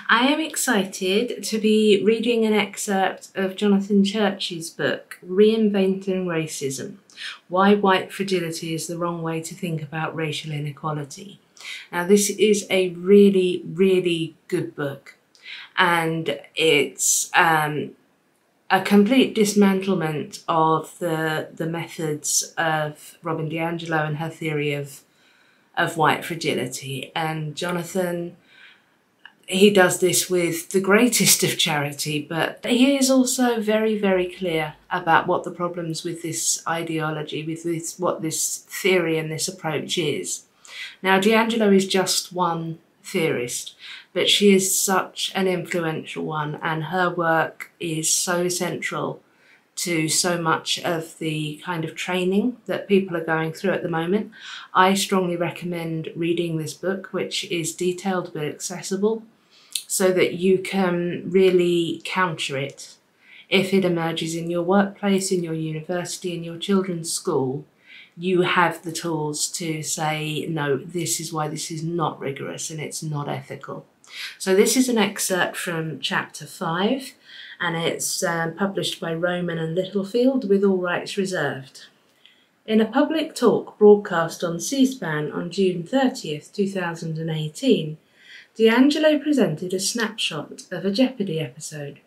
I am excited to be reading an excerpt of Jonathan Church's book, Reinventing Racism: Why White Fragility is the Wrong Way to Think About Racial Inequality. Now, this is a really, really good book, and it's a complete dismantlement of the methods of Robin DiAngelo and her theory of white fragility. And Jonathan, he does this with the greatest of charity, but he is also very, very clear about what the problems with this ideology, with what this theory and this approach is. Now, DiAngelo is just one theorist, but she is such an influential one, and her work is so central to so much of the kind of training that people are going through at the moment. I strongly recommend reading this book, which is detailed but accessible, so that you can really counter it if it emerges in your workplace, in your university, in your children's school. You have the tools to say, no, this is why this is not rigorous and it's not ethical. So this is an excerpt from chapter 5, and it's published by Rowman and Littlefield with all rights reserved. In a public talk broadcast on C-SPAN on June 30th, 2018, DiAngelo presented a snapshot of a Jeopardy episode.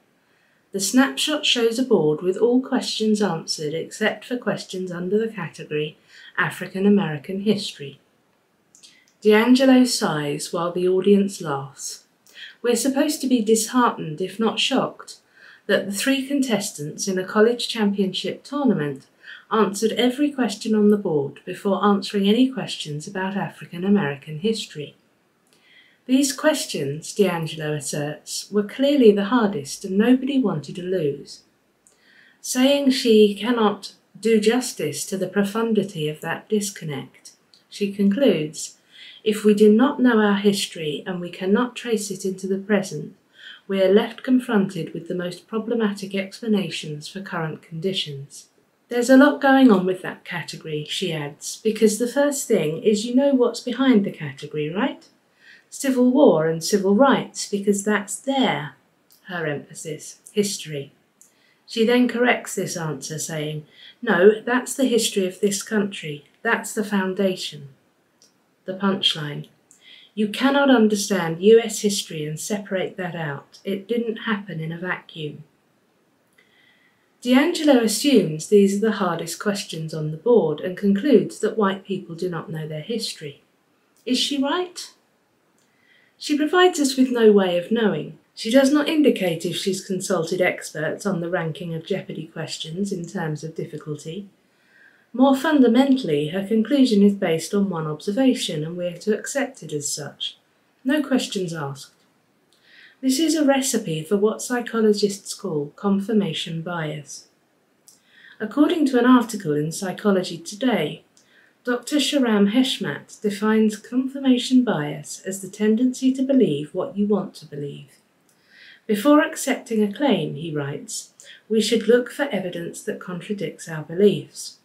The snapshot shows a board with all questions answered except for questions under the category African American History. DiAngelo sighs while the audience laughs. We're supposed to be disheartened, if not shocked, that the 3 contestants in a college championship tournament answered every question on the board before answering any questions about African American history. These questions, DiAngelo asserts, were clearly the hardest, and nobody wanted to lose. Saying she cannot do justice to the profundity of that disconnect, she concludes, if we do not know our history and we cannot trace it into the present, we are left confronted with the most problematic explanations for current conditions. There's a lot going on with that category, she adds, because the first thing is you know what's behind the category, right? Civil war and civil rights, because that's there, her emphasis, history. She then corrects this answer, saying, no, that's the history of this country, that's the foundation. The punchline, you cannot understand US history and separate that out. It didn't happen in a vacuum. DiAngelo assumes these are the hardest questions on the board and concludes that white people do not know their history. Is she right? She provides us with no way of knowing. She does not indicate if she's consulted experts on the ranking of Jeopardy questions in terms of difficulty. More fundamentally, her conclusion is based on one observation, and we are to accept it as such. No questions asked. This is a recipe for what psychologists call confirmation bias. According to an article in Psychology Today, Dr. Shahram Heshmat defines confirmation bias as the tendency to believe what you want to believe. Before accepting a claim, he writes, we should look for evidence that contradicts our beliefs.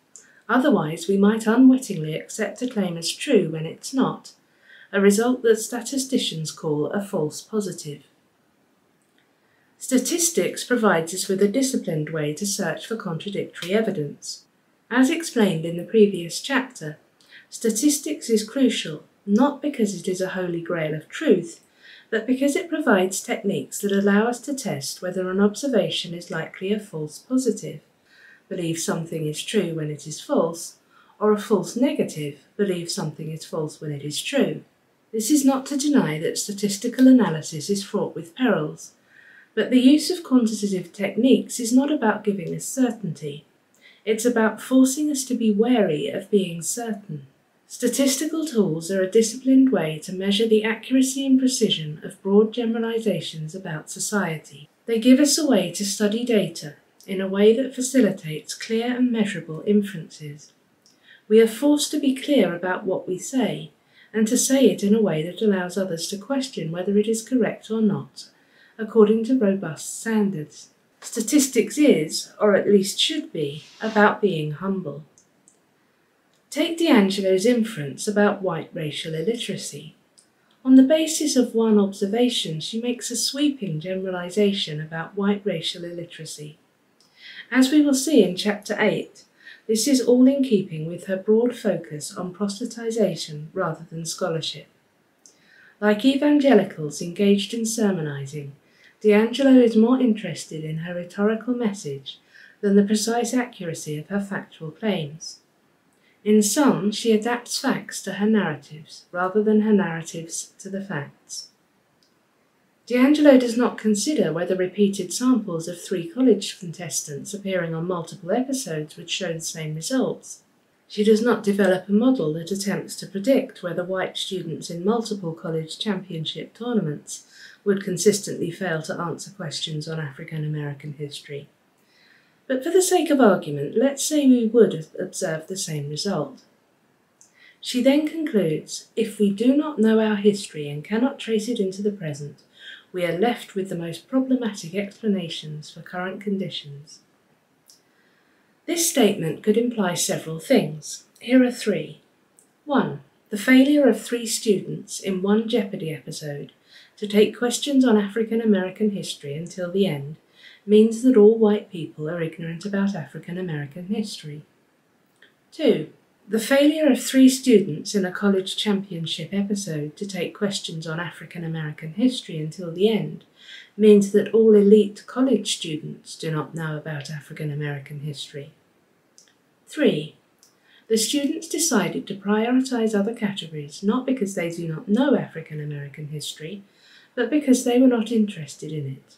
Otherwise, we might unwittingly accept a claim as true when it's not, a result that statisticians call a false positive. Statistics provides us with a disciplined way to search for contradictory evidence. As explained in the previous chapter, statistics is crucial, not because it is a holy grail of truth, but because it provides techniques that allow us to test whether an observation is likely a false positive, believe something is true when it is false, or a false negative, believe something is false when it is true. This is not to deny that statistical analysis is fraught with perils, but the use of quantitative techniques is not about giving us certainty. It's about forcing us to be wary of being certain. Statistical tools are a disciplined way to measure the accuracy and precision of broad generalizations about society. They give us a way to study data in a way that facilitates clear and measurable inferences. We are forced to be clear about what we say, and to say it in a way that allows others to question whether it is correct or not, according to robust standards. Statistics is, or at least should be, about being humble. Take DiAngelo's inference about white racial illiteracy. On the basis of one observation, she makes a sweeping generalization about white racial illiteracy. As we will see in Chapter 8, this is all in keeping with her broad focus on proselytization rather than scholarship. Like evangelicals engaged in sermonizing, D'Angelo is more interested in her rhetorical message than the precise accuracy of her factual claims. In some, she adapts facts to her narratives, rather than her narratives to the facts. D'Angelo does not consider whether repeated samples of 3 college contestants appearing on multiple episodes would show the same results. She does not develop a model that attempts to predict whether white students in multiple college championship tournaments would consistently fail to answer questions on African American history. But for the sake of argument, let's say we would observe the same result. She then concludes, if we do not know our history and cannot trace it into the present, we are left with the most problematic explanations for current conditions. This statement could imply several things. Here are 3. 1. The failure of 3 students in one Jeopardy episode to take questions on African American history until the end means that all white people are ignorant about African American history. 2. The failure of 3 students in a college championship episode to take questions on African American history until the end means that all elite college students do not know about African American history. 3. The students decided to prioritize other categories not because they do not know African American history, but because they were not interested in it.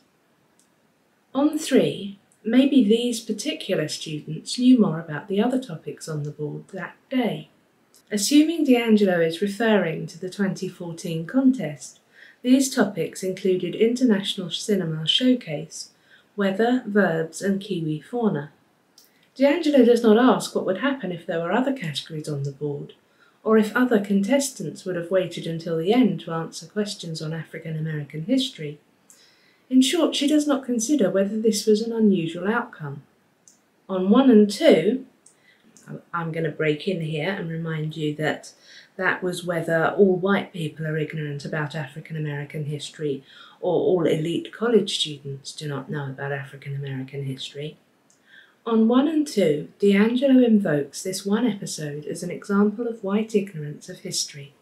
On 3, maybe these particular students knew more about the other topics on the board that day. Assuming D'Angelo is referring to the 2014 contest, these topics included International Cinema Showcase, Weather, Verbs and Kiwi Fauna. D'Angelo does not ask what would happen if there were other categories on the board, or if other contestants would have waited until the end to answer questions on African American history. In short, she does not consider whether this was an unusual outcome. On 1 and 2, I'm going to break in here and remind you that that was whether all white people are ignorant about African American history or all elite college students do not know about African American history. On 1 and 2, D'Angelo invokes this one episode as an example of white ignorance of history.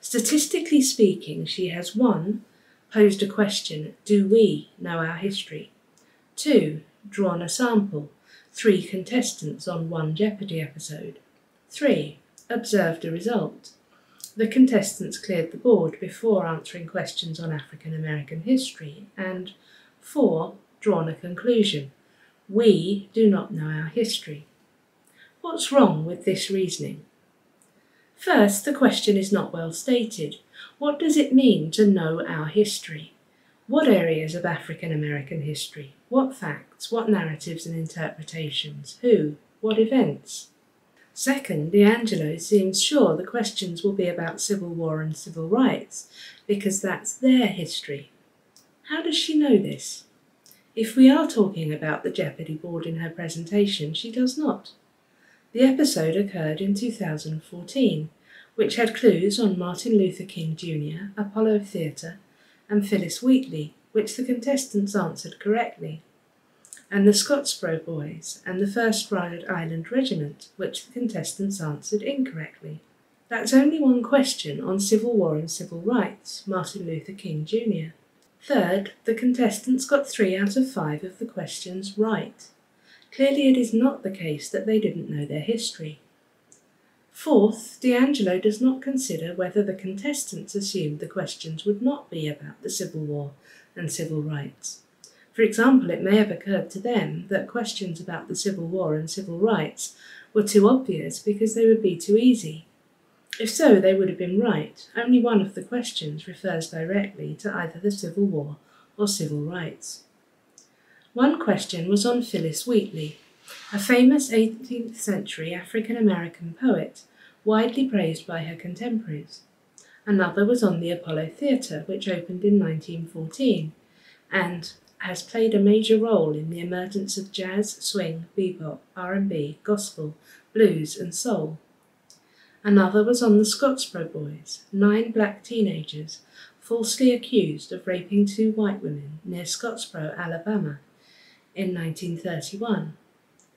Statistically speaking, she has 1. Posed a question, do we know our history? 2. Drawn a sample, 3 contestants on 1 Jeopardy episode. 3. Observed a result. The contestants cleared the board before answering questions on African American history. And 4. Drawn a conclusion. We do not know our history. What's wrong with this reasoning? First, the question is not well stated. What does it mean to know our history? What areas of African American history? What facts? What narratives and interpretations? Who? What events? Second, D'Angelo seems sure the questions will be about Civil War and civil rights, because that's their history. How does she know this? If we are talking about the Jeopardy board in her presentation, she does not. The episode occurred in 2014, which had clues on Martin Luther King Jr., Apollo Theatre, and Phyllis Wheatley, which the contestants answered correctly, and the Scottsboro Boys and the 1st Rhode Island Regiment, which the contestants answered incorrectly. That's only one question on Civil War and civil rights, Martin Luther King Jr. Third, the contestants got 3 out of 5 of the questions right. Clearly it is not the case that they didn't know their history. Fourth, D'Angelo does not consider whether the contestants assumed the questions would not be about the Civil War and civil rights. For example, it may have occurred to them that questions about the Civil War and civil rights were too obvious because they would be too easy. If so, they would have been right. Only one of the questions refers directly to either the Civil War or civil rights. One question was on Phyllis Wheatley, a famous 18th century African American poet, widely praised by her contemporaries. Another was on the Apollo Theatre, which opened in 1914, and has played a major role in the emergence of jazz, swing, bebop, R&B, gospel, blues and soul. Another was on the Scottsboro Boys, 9 black teenagers falsely accused of raping 2 white women near Scottsboro, Alabama, in 1931.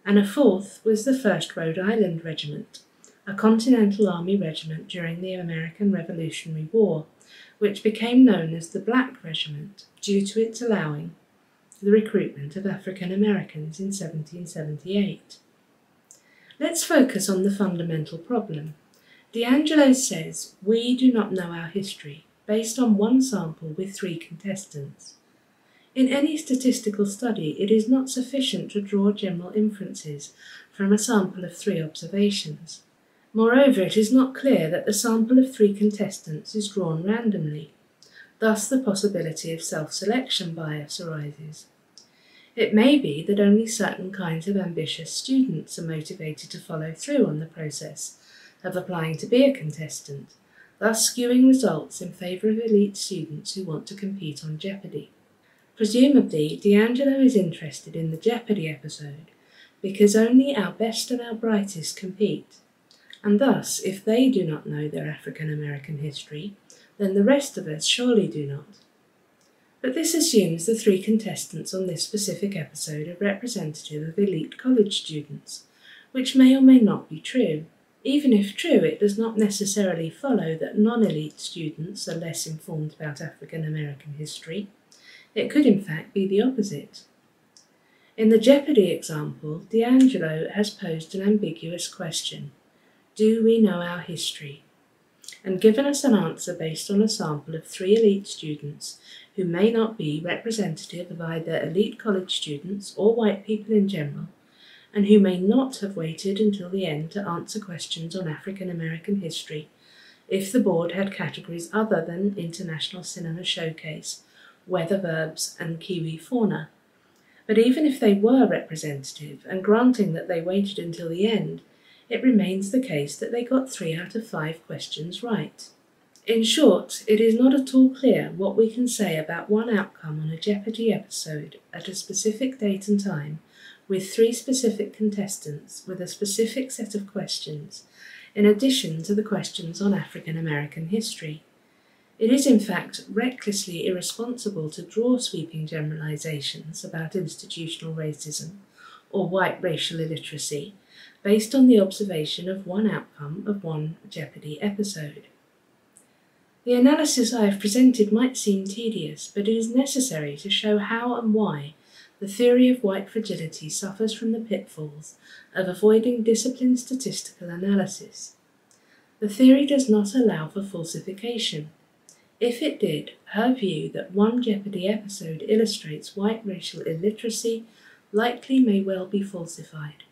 And a fourth was the 1st Rhode Island Regiment, a Continental Army regiment during the American Revolutionary War, which became known as the Black Regiment due to its allowing the recruitment of African Americans in 1778. Let's focus on the fundamental problem. D'Angelo says we do not know our history based on one sample with 3 contestants. In any statistical study, it is not sufficient to draw general inferences from a sample of 3 observations. Moreover, it is not clear that the sample of 3 contestants is drawn randomly. Thus, the possibility of self-selection bias arises. It may be that only certain kinds of ambitious students are motivated to follow through on the process of applying to be a contestant, thus skewing results in favour of elite students who want to compete on Jeopardy! Presumably, D'Angelo is interested in the Jeopardy! Episode because only our best and our brightest compete, and thus, if they do not know their African American history, then the rest of us surely do not. But this assumes the 3 contestants on this specific episode are representative of elite college students, which may or may not be true. Even if true, it does not necessarily follow that non-elite students are less informed about African American history. It could in fact be the opposite. In the Jeopardy! Example, D'Angelo has posed an ambiguous question: do we know our history? And given us an answer based on a sample of 3 elite students who may not be representative of either elite college students or white people in general, and who may not have waited until the end to answer questions on African American history if the board had categories other than International Cinema Showcase, Weather Verbs, and Kiwi Fauna. But even if they were representative, and granting that they waited until the end, it remains the case that they got 3 out of 5 questions right. In short, it is not at all clear what we can say about one outcome on a Jeopardy! Episode at a specific date and time, with 3 specific contestants with a specific set of questions, in addition to the questions on African American history. It is in fact recklessly irresponsible to draw sweeping generalizations about institutional racism or white racial illiteracy based on the observation of one outcome of one Jeopardy! Episode. The analysis I have presented might seem tedious, but it is necessary to show how and why the theory of white fragility suffers from the pitfalls of avoiding disciplined statistical analysis. The theory does not allow for falsification. If it did, her view that one Jeopardy! Episode illustrates white racial illiteracy likely may well be falsified.